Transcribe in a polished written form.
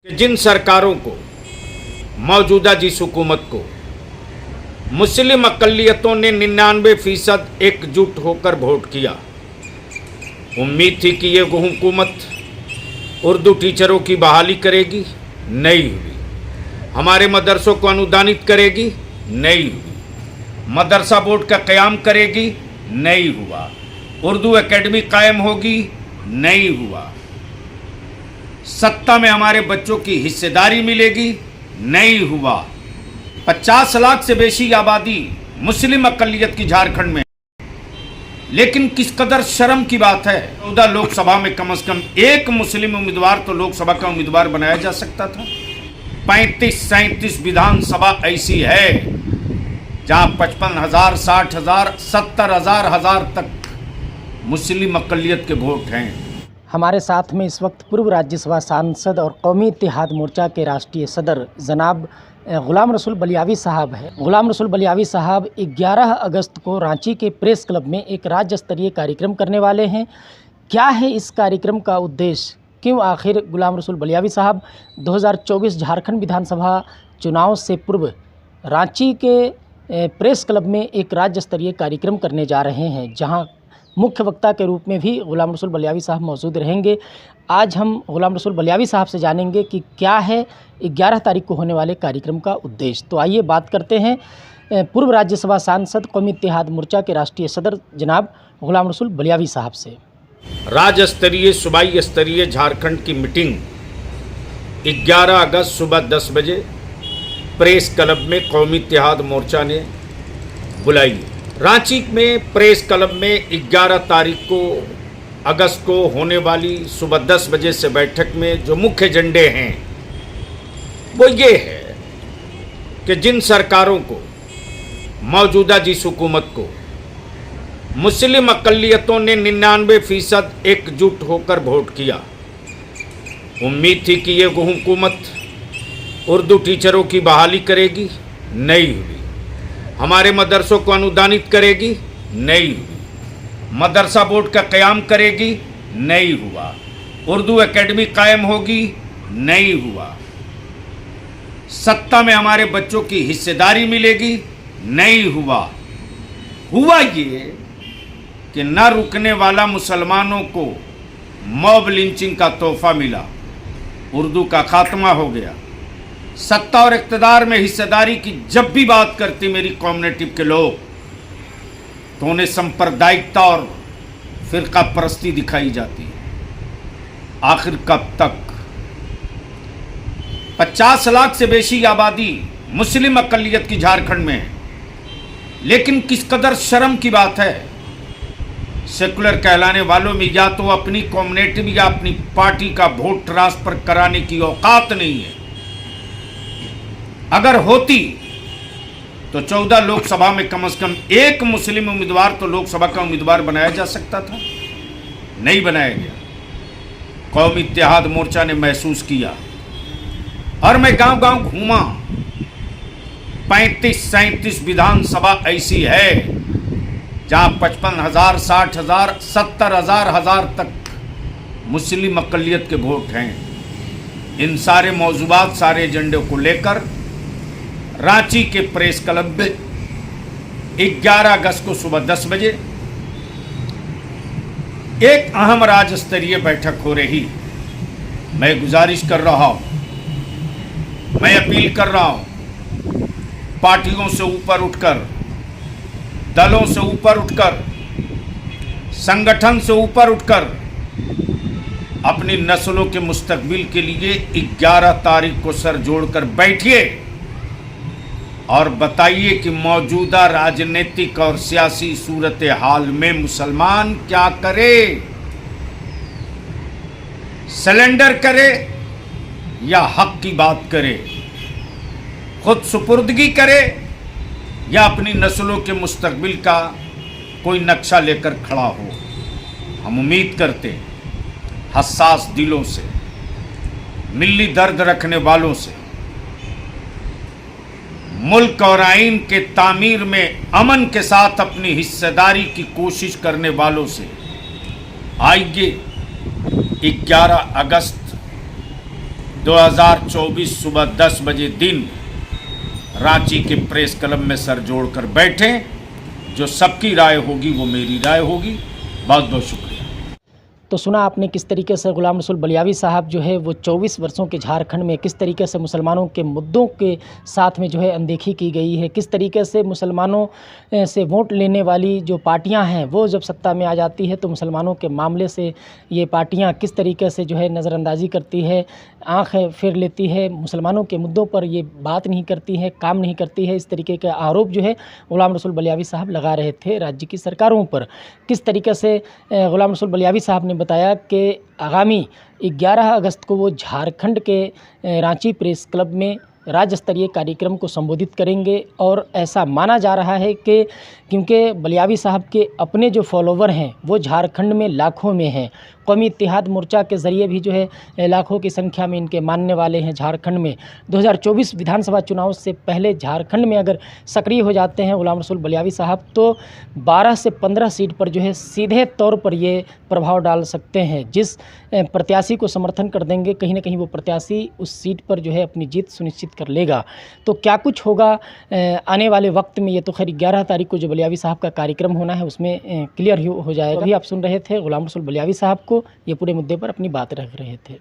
कि जिन सरकारों को, मौजूदा जिस हुकूमत को मुस्लिम अक़लियतों ने 99% एकजुट होकर वोट किया, उम्मीद थी कि ये हुकूमत उर्दू टीचरों की बहाली करेगी, नहीं हुई। हमारे मदरसों को अनुदानित करेगी, नहीं हुई। मदरसा बोर्ड का क़याम करेगी, नहीं हुआ। उर्दू एकेडमी कायम होगी, नहीं हुआ। सत्ता में हमारे बच्चों की हिस्सेदारी मिलेगी, नहीं हुआ। 50 लाख से बेशी आबादी मुस्लिम अक़लियत की झारखंड में, लेकिन किस कदर शर्म की बात है, 14 लोकसभा में कम से कम एक मुस्लिम उम्मीदवार तो लोकसभा का उम्मीदवार बनाया जा सकता था। 35-37 विधानसभा ऐसी है जहां 55,000, 60,000, 70,000 तक मुस्लिम अक़लियत के वोट हैं। हमारे साथ में इस वक्त पूर्व राज्यसभा सांसद और कौमी इत्तेहाद मोर्चा के राष्ट्रीय सदर जनाब ग़ुलाम रसूल बलियावी साहब है। ग़ुलाम रसूल बलियावी साहब 11 अगस्त को रांची के प्रेस क्लब में एक राज्य स्तरीय कार्यक्रम करने वाले हैं। क्या है इस कार्यक्रम का उद्देश्य, क्यों आखिर ग़ुलाम रसूल बलियावी साहब 2024 झारखंड विधानसभा चुनाव से पूर्व रांची के प्रेस क्लब में एक राज्य स्तरीय कार्यक्रम करने जा रहे हैं, जहां मुख्य वक्ता के रूप में भी ग़ुलाम रसूल बलियावी साहब मौजूद रहेंगे। आज हम ग़ुलाम रसूल बलियावी साहब से जानेंगे कि क्या है 11 तारीख को होने वाले कार्यक्रम का उद्देश्य। तो आइए बात करते हैं पूर्व राज्यसभा सांसद कौमी इत्तेहाद मोर्चा के राष्ट्रीय सदर जनाब ग़ुलाम रसूल बलियावी साहब से। राज्य स्तरीय सूबाई स्तरीय झारखंड की मीटिंग 11 अगस्त सुबह 10 बजे प्रेस क्लब में कौमी इत्तेहाद मोर्चा ने बुलाई। रांची में प्रेस क्लब में 11 तारीख को अगस्त को होने वाली सुबह 10 बजे से बैठक में जो मुख्य एजेंडे हैं वो ये है कि जिन सरकारों को, मौजूदा जिस हुकूमत को मुस्लिम अक़लियतों ने 99% एकजुट होकर वोट किया, उम्मीद थी कि ये हुकूमत उर्दू टीचरों की बहाली करेगी, नहीं हुई। हमारे मदरसों को अनुदानित करेगी, नहीं हुई। मदरसा बोर्ड का क़याम करेगी, नहीं हुआ। उर्दू एकेडमी कायम होगी, नहीं हुआ। सत्ता में हमारे बच्चों की हिस्सेदारी मिलेगी, नहीं हुआ। हुआ ये कि न रुकने वाला मुसलमानों को मॉब लिंचिंग का तोहफा मिला, उर्दू का खात्मा हो गया। सत्ता और इक़्तिदार में हिस्सेदारी की जब भी बात करती मेरी कम्युनिटी के लोग, तो उन्हें सांप्रदायिकता और फ़िरका परस्ती दिखाई जाती है। आखिर कब तक? 50 लाख से बेशी आबादी मुस्लिम अक़लियत की झारखंड में, लेकिन किस कदर शर्म की बात है, सेकुलर कहलाने वालों में या तो अपनी कम्युनिटी या अपनी पार्टी का वोट ट्रांसफर कराने की औकात नहीं है। अगर होती तो 14 लोकसभा में कम से कम एक मुस्लिम उम्मीदवार तो लोकसभा का उम्मीदवार बनाया जा सकता था, नहीं बनाया गया। कौमी इत्तेहाद मोर्चा ने महसूस किया और मैं गांव-गांव घूमा। 35-37 विधानसभा ऐसी है जहां 55,000, 60,000, 70,000 तक मुस्लिम अक़लियत के वोट हैं। इन सारे मौजूदात, सारे एजेंडे को लेकर रांची के प्रेस क्लब में 11 अगस्त को सुबह 10 बजे एक अहम राज्य स्तरीय बैठक हो रही। मैं गुजारिश कर रहा हूं, मैं अपील कर रहा हूं, पार्टियों से ऊपर उठकर, दलों से ऊपर उठकर, संगठन से ऊपर उठकर अपनी नस्लों के मुस्तकबिल के लिए 11 तारीख को सर जोड़कर बैठिए और बताइए कि मौजूदा राजनीतिक और सियासी सूरत हाल में मुसलमान क्या करे, सरेंडर करे या हक की बात करे, खुद सुपुर्दगी करे या अपनी नस्लों के मुस्तकबिल का कोई नक्शा लेकर खड़ा हो। हम उम्मीद करते हैं हसास दिलों से, मिल्ली दर्द रखने वालों से, मुल्क और आइन के तामीर में अमन के साथ अपनी हिस्सेदारी की कोशिश करने वालों से, आइए 11 अगस्त 2024 सुबह 10 बजे दिन रांची के प्रेस क्लब में सर जोड़कर बैठे। जो सबकी राय होगी वो मेरी राय होगी। बहुत बहुत शुक्रिया। तो सुना आपने किस तरीके से गुलाम रसूल बलियावी साहब जो है वो 24 वर्षों के झारखंड में किस तरीके से मुसलमानों के मुद्दों के साथ में जो है अनदेखी की गई है, किस तरीके से मुसलमानों से वोट लेने वाली जो पार्टियां हैं वो जब सत्ता में आ जाती है तो मुसलमानों के मामले से ये पार्टियां किस तरीके से जो है नज़रअंदाजी करती है, आँख फेर लेती है, मुसलमानों के मुद्दों पर ये बात नहीं करती है, काम नहीं करती है। इस तरीके के आरोप जो है गुलाम रसूल बलियावी साहब लगा रहे थे राज्य की सरकारों पर। किस तरीके से गुलाम रसूल बलियावी साहब ने बताया कि आगामी 11 अगस्त को वो झारखंड के रांची प्रेस क्लब में राज्य स्तरीय कार्यक्रम को संबोधित करेंगे। और ऐसा माना जा रहा है कि क्योंकि बलियावी साहब के अपने जो फॉलोवर हैं वो झारखंड में लाखों में हैं, कौमी इत्तेहाद मोर्चा के ज़रिए भी जो है लाखों की संख्या में इनके मानने वाले हैं झारखंड में। 2024 विधानसभा चुनाव से पहले झारखंड में अगर सक्रिय हो जाते हैं गुलाम रसूल बलियावी साहब तो 12 से 15 सीट पर जो है सीधे तौर पर ये प्रभाव डाल सकते हैं। जिस प्रत्याशी को समर्थन कर देंगे कहीं ना कहीं वो प्रत्याशी उस सीट पर जो है अपनी जीत सुनिश्चित कर लेगा। तो क्या कुछ होगा आने वाले वक्त में, ये तो खैर 11 तारीख को जो बलियावी साहब का कार्यक्रम होना है उसमें क्लियर हो जाएगा। अभी आप सुन रहे थे गुलाम रसूल बलियावी साहब को, ये पूरे मुद्दे पर अपनी बात रख रहे थे।